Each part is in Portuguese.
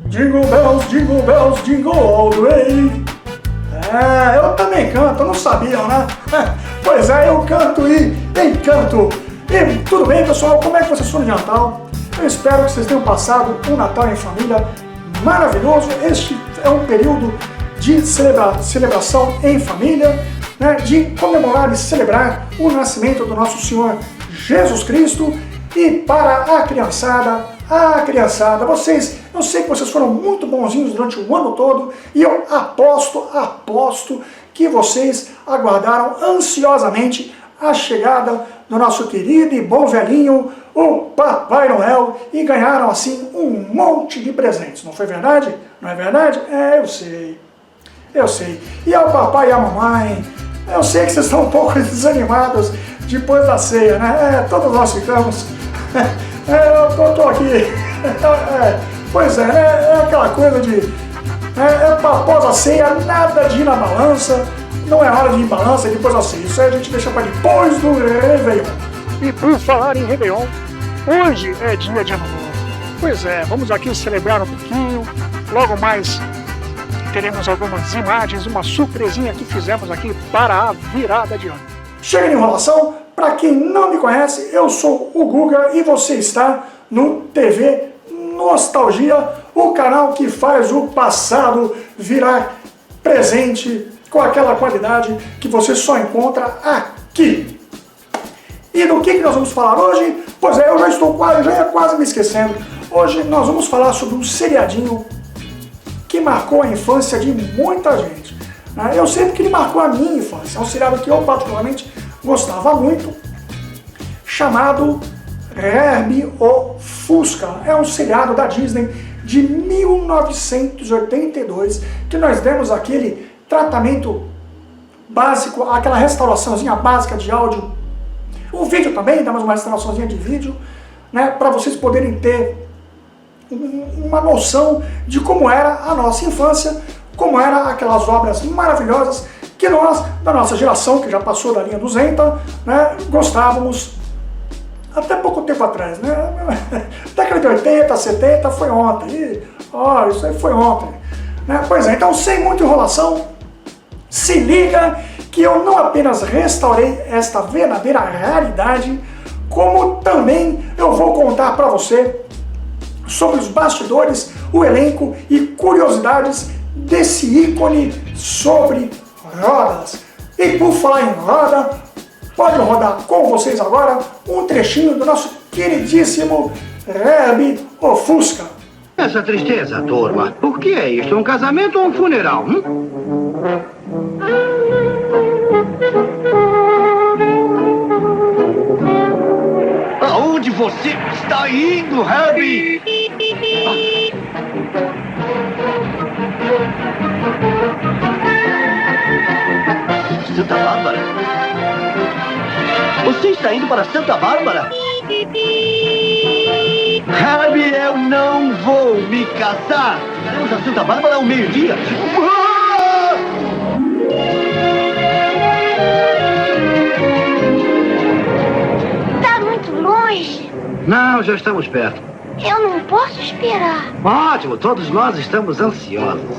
Jingle bells, jingle all the way. É, eu também canto, não sabiam, né? Pois é, eu canto e encanto. E tudo bem, pessoal? Como é que vocês foram de Natal? Eu espero que vocês tenham passado um Natal em família maravilhoso. Este é um período de celebração em família, né? De comemorar e celebrar o nascimento do nosso Senhor Jesus Cristo. E para a criançada, eu sei que vocês foram muito bonzinhos durante o ano todo e eu aposto que vocês aguardaram ansiosamente a chegada do nosso querido e bom velhinho, o Papai Noel, e ganharam assim um monte de presentes. Não foi verdade? Não é verdade? É, eu sei. E ao papai e à mamãe, eu sei que vocês estão um pouco desanimados depois da ceia, né? É, todos nós ficamos. Eu tô aqui. Pois é aquela coisa de após a ceia, nada de ir na balança, não é hora de ir em balança depois da ceia, isso aí a gente deixa para depois do Réveillon. E por falar em Réveillon, hoje é dia de Ano Novo. Pois é, vamos aqui celebrar um pouquinho, logo mais teremos algumas imagens, uma surpresinha que fizemos aqui para a virada de ano. Chega de enrolação, para quem não me conhece, eu sou o Guga e você está no TV Nostalgia, o canal que faz o passado virar presente com aquela qualidade que você só encontra aqui. E do que nós vamos falar hoje? Pois é, eu já ia quase me esquecendo. Hoje nós vamos falar sobre um seriadinho que marcou a infância de muita gente. Eu sei porque ele marcou a minha infância. É um seriado que eu particularmente gostava muito, chamado Herbie o Fusca. É um seriado da Disney de 1982, que nós demos aquele tratamento básico, aquela restauraçãozinha básica de áudio. O vídeo também, damos uma restauraçãozinha de vídeo, né, para vocês poderem ter uma noção de como era a nossa infância, como eram aquelas obras maravilhosas que nós, da nossa geração, que já passou da linha 200, né, gostávamos até pouco tempo atrás, né? Década de 80, 70 foi ontem. Isso aí foi ontem. Né? Pois é, então sem muita enrolação, se liga que eu não apenas restaurei esta verdadeira raridade, como também eu vou contar para você sobre os bastidores, o elenco e curiosidades desse ícone sobre rodas. E por falar em roda, pode rodar com vocês agora um trechinho do nosso queridíssimo Herbie o Fusca. Essa tristeza, turma. Por que é isto? Um casamento ou um funeral? Aonde você está indo, Herbie? Santa Bárbara? Você está indo para Santa Bárbara? Herbie, eu não vou me casar! Iremos a Santa Bárbara ao meio-dia! Está muito longe. Não, já estamos perto. Eu não posso esperar. Ótimo, todos nós estamos ansiosos.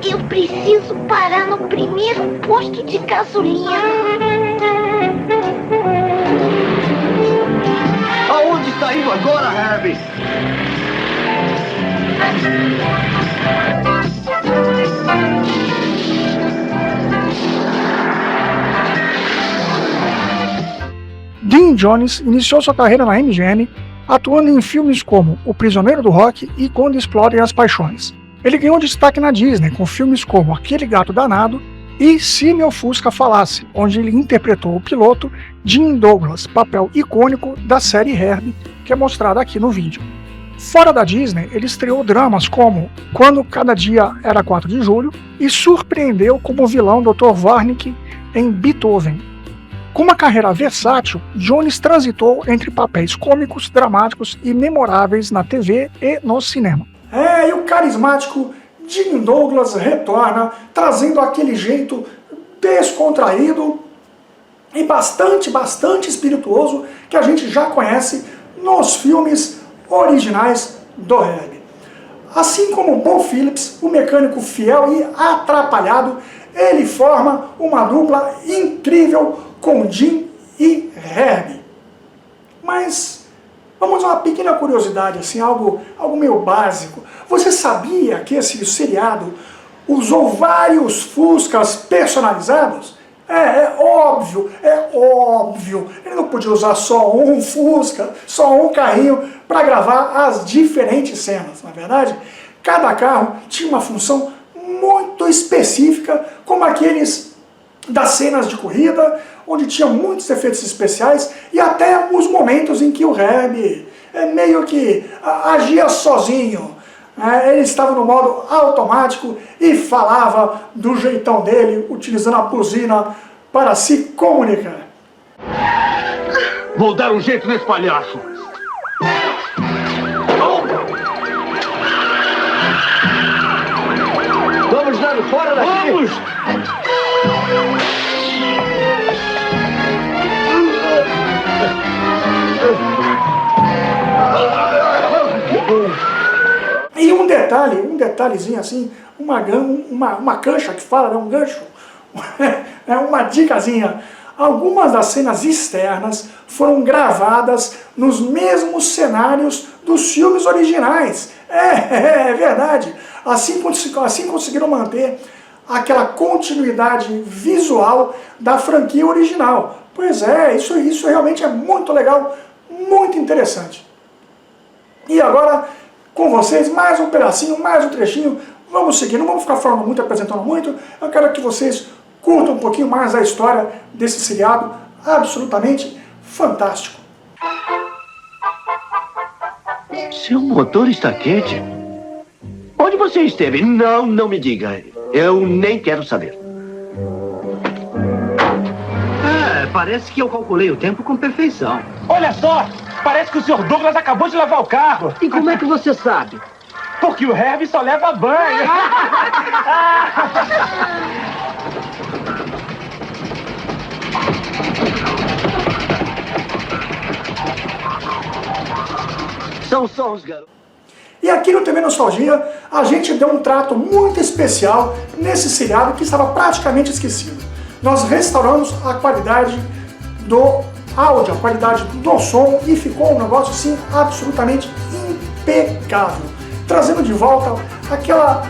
Eu preciso parar no primeiro posto de gasolina. Aonde está indo agora, Herbie? Dean Jones iniciou sua carreira na MGM, atuando em filmes como O Prisioneiro do Rock e Quando Explodem as Paixões. Ele ganhou destaque na Disney com filmes como Aquele Gato Danado e Se Meu Fusca Falasse, onde ele interpretou o piloto Jim Douglas, papel icônico da série Herbie, que é mostrado aqui no vídeo. Fora da Disney, ele estreou dramas como Quando Cada Dia Era 4 de Julho e surpreendeu como vilão Dr. Warnick em Beethoven. Com uma carreira versátil, Jones transitou entre papéis cômicos, dramáticos e memoráveis na TV e no cinema. E o carismático Jim Douglas retorna, trazendo aquele jeito descontraído e bastante espirituoso que a gente já conhece nos filmes originais do Herbie. Assim como Bo Phillips, o mecânico fiel e atrapalhado, ele forma uma dupla incrível com Jim e Herb. Mas vamos a uma pequena curiosidade, assim, algo meio básico. Você sabia que esse seriado usou vários Fuscas personalizados? É óbvio. Ele não podia usar só um Fusca, só um carrinho para gravar as diferentes cenas, não é verdade? Cada carro tinha uma função muito específica, como aqueles das cenas de corrida, onde tinha muitos efeitos especiais e até os momentos em que o Herb meio que agia sozinho. Ele estava no modo automático e falava do jeitão dele, utilizando a buzina para se comunicar. Vou dar um jeito nesse palhaço. Vamos dando fora daqui. Vamos! E um detalhezinho assim, uma cancha que fala, né, um gancho, uma dicasinha. Algumas das cenas externas foram gravadas nos mesmos cenários dos filmes originais. É verdade. Assim conseguiram manter aquela continuidade visual da franquia original. Pois é, isso realmente é muito legal, muito interessante. E agora, com vocês, mais um pedacinho, mais um trechinho. Vamos seguir, não vamos ficar falando muito, apresentando muito. Eu quero que vocês curtam um pouquinho mais a história desse seriado absolutamente fantástico. Seu motor está quente? Onde você esteve? Não me diga. Eu nem quero saber. Parece que eu calculei o tempo com perfeição. Olha só! Parece que o Sr. Douglas acabou de lavar o carro. E como é que você sabe? Porque o Herb só leva banho. São sons, garoto. E aqui no TV Nostalgia, a gente deu um trato muito especial nesse seriado que estava praticamente esquecido. Nós restauramos a qualidade do áudio, a qualidade do som, e ficou um negócio assim absolutamente impecável, trazendo de volta aquela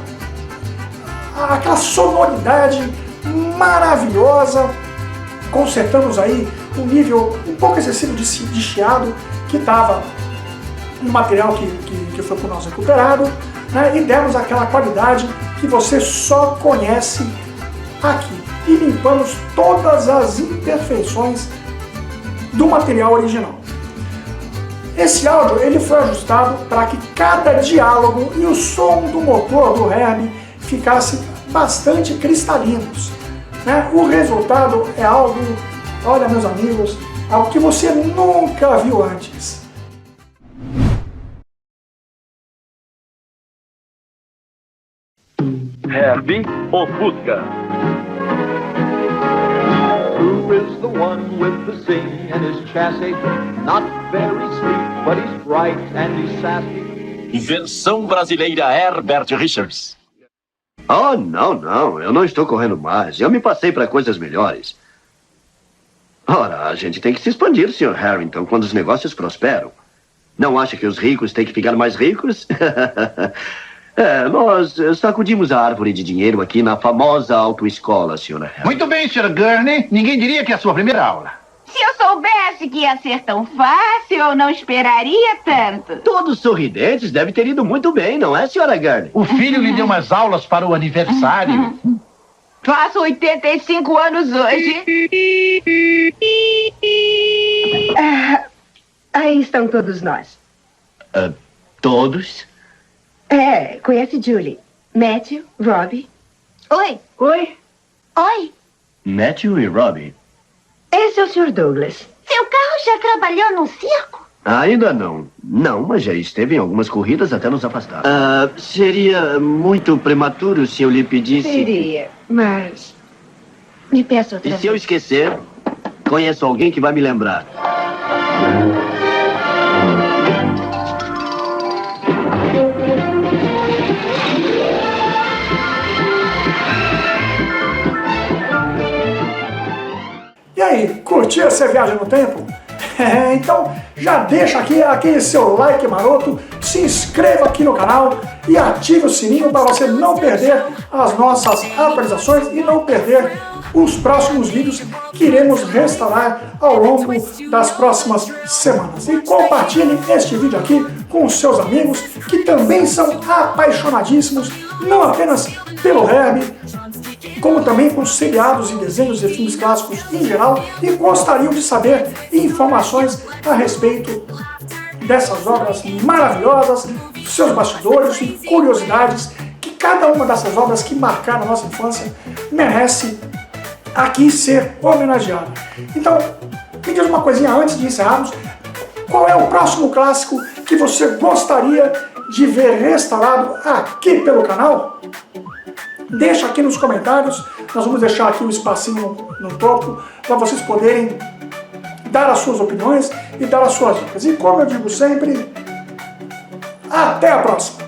sonoridade maravilhosa. Consertamos aí um nível um pouco excessivo de chiado que estava no material que foi por nós recuperado, né? E demos aquela qualidade que você só conhece aqui. E limpamos todas as imperfeições do material original. Esse áudio ele foi ajustado para que cada diálogo e o som do motor do Herb ficassem bastante cristalinos, né? O resultado é algo, olha meus amigos, algo que você nunca viu antes. Herbie ou Fusca? Who is the one with the zing in his chassis? Not very sleek, but he's bright and he's sassy. Versão brasileira Herbert Richards. Oh, não, eu não estou correndo mais. Eu me passei para coisas melhores. Ora, a gente tem que se expandir, Sr. Harrington, quando os negócios prosperam. Não acha que os ricos têm que ficar mais ricos? Nós sacudimos a árvore de dinheiro aqui na famosa autoescola, Sra. Harrington. Muito bem, Sr. Gurney. Ninguém diria que é a sua primeira aula. Se eu soubesse que ia ser tão fácil, eu não esperaria tanto. Todos sorridentes, deve ter ido muito bem, não é, Sra. Gurney? O filho lhe deu umas aulas para o aniversário. Faço 85 anos hoje. Aí estão todos nós. Todos? Conhece Julie? Matthew, Robbie. Oi. Oi. Oi. Matthew e Robbie. Esse é o Sr. Douglas. Seu carro já trabalhou no circo? Ainda não. Não, mas já esteve em algumas corridas até nos afastar. Seria muito prematuro se eu lhe pedisse... Seria, mas... Me peça outra E vez. se eu esquecer, conheço alguém que vai me lembrar. curtir essa viagem no tempo? Então já deixa aqui aquele seu like maroto, se inscreva aqui no canal e ative o sininho para você não perder as nossas atualizações e não perder os próximos vídeos que iremos restaurar ao longo das próximas semanas. E compartilhe este vídeo aqui com os seus amigos que também são apaixonadíssimos, não apenas pelo Herbie, como também com seriados e desenhos e filmes clássicos em geral, e gostariam de saber informações a respeito dessas obras maravilhosas, seus bastidores e curiosidades, que cada uma dessas obras que marcaram a nossa infância merece aqui ser homenageada. Então, me diz uma coisinha antes de encerrarmos, qual é o próximo clássico que você gostaria de ver restaurado aqui pelo canal? Deixa aqui nos comentários, nós vamos deixar aqui um espacinho no topo para vocês poderem dar as suas opiniões e dar as suas dicas. E como eu digo sempre, até a próxima!